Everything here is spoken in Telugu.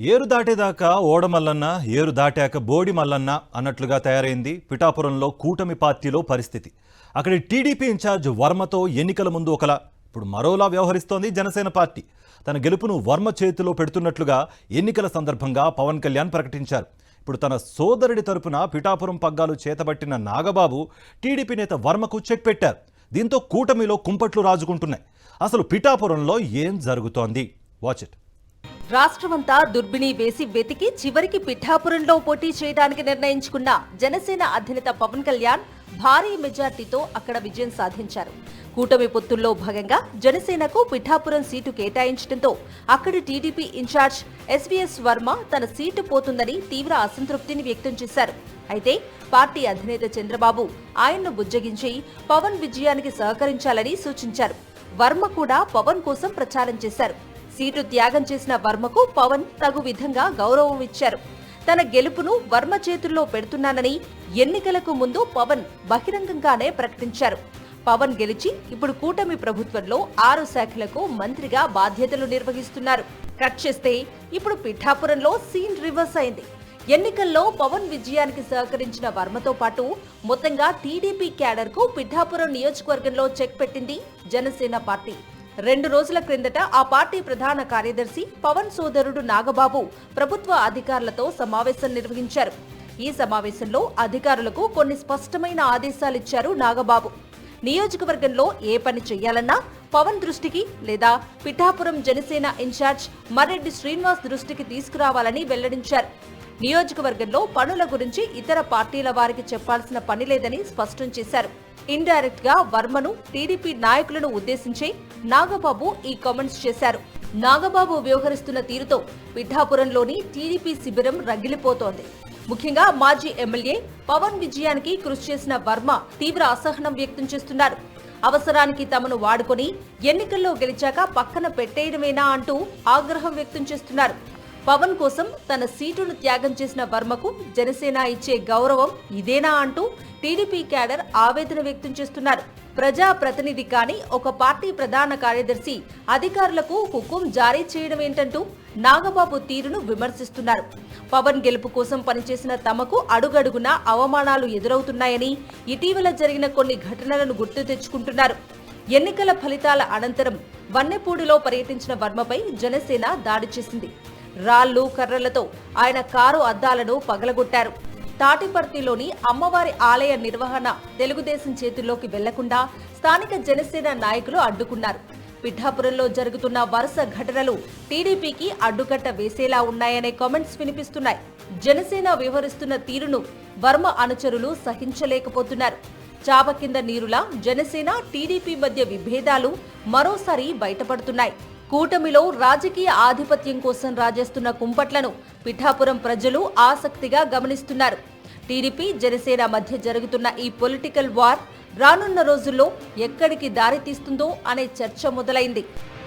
ఏరు దాటేదాకా ఓడమల్లన్న, ఏరు దాటాక బోడి మల్లన్న అన్నట్లుగా తయారైంది పిఠాపురంలో కూటమి పార్టీలో పరిస్థితి. అక్కడి టీడీపీ ఇన్ఛార్జ్ వర్మతో ఎన్నికల ముందు ఒకలా, ఇప్పుడు మరోలా వ్యవహరిస్తోంది జనసేన పార్టీ. తన గెలుపును వర్మ చేతిలో పెడుతున్నట్లుగా ఎన్నికల సందర్భంగా పవన్ కళ్యాణ్ ప్రకటించారు. ఇప్పుడు తన సోదరుడి తరపున పిఠాపురం పగ్గాలు చేతబట్టిన నాగబాబు టీడీపీ నేత వర్మకు చెక్ పెట్టారు. దీంతో కూటమిలో కుంపట్లు రాజుకుంటున్నాయి. అసలు పిఠాపురంలో ఏం జరుగుతోంది? Watch it. రాష్ట్రమంతా దుర్బిణి వేసి వెతికి చివరికి పిఠాపురంలో పోటీ చేయడానికి నిర్ణయించుకున్న జనసేన అధినేత పవన్ కళ్యాణ్ భారీ మెజార్టీతో అక్కడ విజయం సాధించారు. కూటమి పొత్తుల్లో భాగంగా జనసేనకు పిఠాపురం సీటు కేటాయించడంతో అక్కడి టీడీపీ ఇన్ఛార్జ్ ఎస్వీఎస్ వర్మ తన సీటు పోతుందని తీవ్ర అసంతృప్తిని వ్యక్తం చేశారు. అయితే పార్టీ అధినేత చంద్రబాబు ఆయన్ను బుజ్జగించి పవన్ విజయానికి సహకరించాలని సూచించారు. వర్మ కూడా పవన్ కోసం ప్రచారం చేశారు. సీటు త్యాగం చేసిన వర్మకు పవన్ తగు విధంగా గౌరవం ఇచ్చారు. తన గెలుపును వర్మ చేతుల్లో పెడుతున్నానని ఎన్నికలకు ముందు పవన్ బహిరంగంగానే ప్రకటించారు. పవన్ గెలిచి ఇప్పుడు కూటమి ప్రభుత్వంలో 6 శాఖలకు మంత్రిగా బాధ్యతలు నిర్వహిస్తున్నారు. కట్ చేస్తే ఇప్పుడు పిఠాపురంలో సీన్ రివర్స్ అయింది. ఎన్నికల్లో పవన్ విజయానికి సహకరించిన వర్మతో పాటు మొత్తంగా టీడీపీ క్యాడర్ కు పిఠాపురం నియోజకవర్గంలో చెక్ పెట్టింది జనసేన పార్టీ. 2 రోజుల క్రిందట ఆ పార్టీ ప్రధాన కార్యదర్శి పవన్ సోదరుడు నాగబాబు ప్రభుత్వ అధికారులతో సమావేశం నిర్వహించారు. ఈ సమావేశంలో అధికారులకు కొన్ని స్పష్టమైన ఆదేశాలిచ్చారు నాగబాబు. నియోజకవర్గంలో ఏ పని చేయాలన్నా పవన్ దృష్టికి లేదా పిఠాపురం జనసేన ఇన్ఛార్జ్ మర్రెడ్డి శ్రీనివాస్ దృష్టికి తీసుకురావాలని వెల్లడించారు. నియోజకవర్గంలో పనుల గురించి ఇతర పార్టీల వారికి చెప్పాల్సిన పని లేదని స్పష్టం చేశారు. ఇండైరెక్ట్ గా వర్మను టీడీపీ నాయకులను ఉద్దేశించి నాగబాబు ఈ కామెంట్స్ చేశారు. నాగబాబు వ్యవహరిస్తున్న తీరుతో పిఠాపురంలోని టీడీపీ శిబిరం రగిలిపోతోంది. ముఖ్యంగా మాజీ ఎమ్మెల్యే పవన్ విజయానికి కృషి చేసిన వర్మ తీవ్ర అసహనం వ్యక్తం చేస్తున్నారు. అవసరానికి తమను వాడుకొని ఎన్నికల్లో గెలిచాక పక్కన పెట్టేయడమేనా అంటూ ఆగ్రహం వ్యక్తం చేస్తున్నారు. పవన్ కోసం తన సీటును త్యాగం చేసిన వర్మకు జనసేన ఇచ్చే గౌరవం ఇదేనా అంటూ టీడీపీ క్యాడర్ ఆవేదన వ్యక్తం చేస్తున్నారు. ప్రజా ప్రతినిధి కాని ఒక పార్టీ ప్రధాన కార్యదర్శి అధికారులకు హుకుం జారీ చేయడం ఏంటంటూ నాగబాబు తీరును విమర్శిస్తున్నారు. పవన్ గెలుపు కోసం పనిచేసిన తమకు అడుగడుగునా అవమానాలు ఎదురవుతున్నాయని ఇటీవల జరిగిన కొన్ని ఘటనలను గుర్తు తెచ్చుకుంటున్నారు. ఎన్నికల ఫలితాల అనంతరం వన్నెపూడిలో పర్యటించిన వర్మపై జనసేన దాడి చేసింది. రాళ్లు కర్రలతో ఆయన కారు అద్దాలను పగలగొట్టారు. తాటిపర్తిలోని అమ్మవారి ఆలయ నిర్వహణ తెలుగుదేశం చేతుల్లోకి వెళ్లకుండా స్థానిక జనసేన నాయకులు అడ్డుకున్నారు. పిఠాపురంలో జరుగుతున్న వరుస ఘటనలు టీడీపీకి అడ్డుకట్ట వేసేలా ఉన్నాయనే కామెంట్స్ వినిపిస్తున్నాయి. జనసేన వ్యవహరిస్తున్న తీరును వర్మ అనుచరులు సహించలేకపోతున్నారు. చాప కింద నీరులా జనసేన టీడీపీ మధ్య విభేదాలు మరోసారి బయటపడుతున్నాయి. కూటమిలో రాజకీయ ఆధిపత్యం కోసం రాజేస్తున్న కుంపట్లను పిఠాపురం ప్రజలు ఆసక్తిగా గమనిస్తున్నారు. టీడీపీ జనసేన మధ్య జరుగుతున్న ఈ పొలిటికల్ వార్ రానున్న రోజుల్లో ఎక్కడికి దారితీస్తుందో అనే చర్చ మొదలైంది.